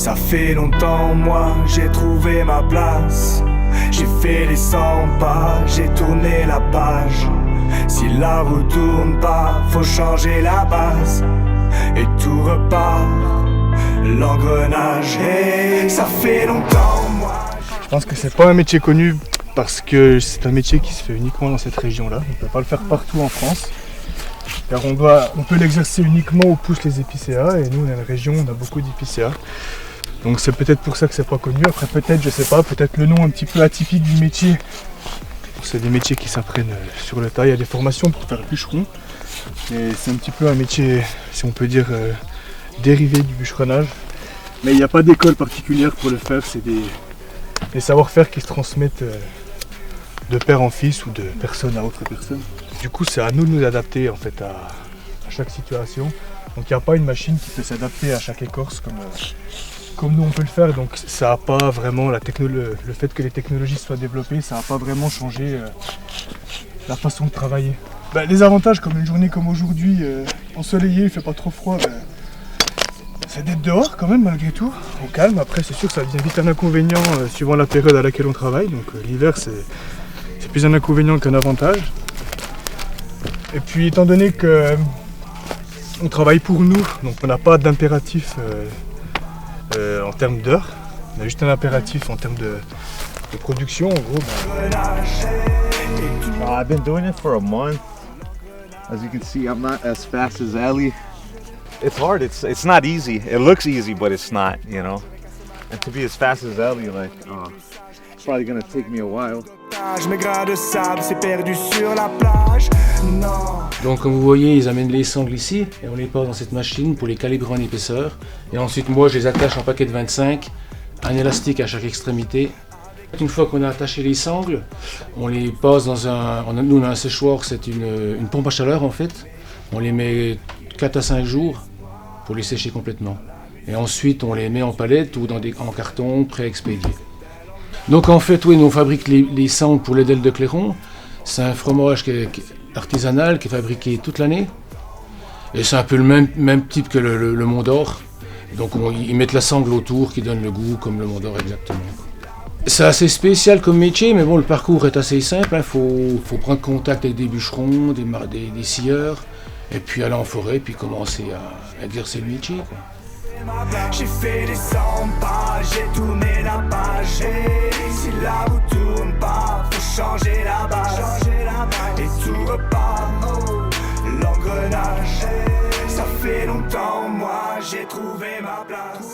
Ça fait longtemps, moi, j'ai trouvé ma place. J'ai fait les 100 pas, j'ai tourné la page. Si la roue tourne pas, faut changer la base. Et tout repart, l'engrenage. Hey, ça fait longtemps, moi. Je pense que c'est pas un métier connu parce que c'est un métier qui se fait uniquement dans cette région-là. On ne peut pas le faire partout en France. Car on peut l'exercer uniquement où poussent les épicéas. Et nous, on est une région, on a beaucoup d'épicéas. Donc c'est peut-être pour ça que c'est pas connu. Après peut-être, je sais pas, peut-être le nom un petit peu atypique du métier. C'est des métiers qui s'apprennent sur le tas. Il y a des formations pour faire bûcheron. Et c'est un petit peu un métier, si on peut dire, dérivé du bûcheronnage. Mais il n'y a pas d'école particulière pour le faire. C'est des savoir-faire qui se transmettent de père en fils ou de personne à autre personne. Du coup, c'est à nous de nous adapter en fait à chaque situation. Donc il n'y a pas une machine qui peut s'adapter à chaque écorce comme nous on peut le faire. Donc ça n'a pas vraiment le fait que les technologies soient développées, ça n'a pas vraiment changé la façon de travailler. Les avantages, comme une journée comme aujourd'hui, ensoleillée, il fait pas trop froid, c'est d'être dehors quand même malgré tout, au calme. Après c'est sûr que ça devient vite un inconvénient suivant la période à laquelle on travaille. Donc l'hiver c'est plus un inconvénient qu'un avantage. Et puis étant donné que on travaille pour nous, donc on n'a pas d'impératif en termes d'heures, on a juste un impératif en termes de production en gros. I've been doing it for a month. As you can see, I'm not as fast as Ellie. It's hard. It's not easy. It looks easy, but it's not, you know. And to be as fast as Ellie, like, it's probably gonna take me a while. Mes grains de sable, c'est perdu sur la plage. Non. Donc comme vous voyez, ils amènent les sangles ici et on les passe dans cette machine pour les calibrer en épaisseur. Et ensuite moi je les attache en paquet de 25, un élastique à chaque extrémité. Une fois qu'on a attaché les sangles, on les passe dans nous on a un séchoir, c'est une pompe à chaleur en fait. On les met 4 à 5 jours pour les sécher complètement. Et ensuite on les met en palette ou en carton pré-expédié. Donc en fait, oui, nous on fabrique les sangles pour les Delles de Clairon. C'est un fromage qui est artisanal, qui est fabriqué toute l'année. Et c'est un peu le même type que le Mont d'Or. Donc ils mettent la sangle autour qui donne le goût comme le Mont d'Or exactement. C'est assez spécial comme métier, mais bon, le parcours est assez simple. Il faut prendre contact avec des bûcherons, des scieurs, et puis aller en forêt, puis commencer à exercer le métier, quoi. J'ai fait les 100 pas, j'ai tourné la page. Et si la roue tourne pas, faut changer la base. Et tout repart, l'engrenage. Ça fait longtemps, moi j'ai trouvé ma place.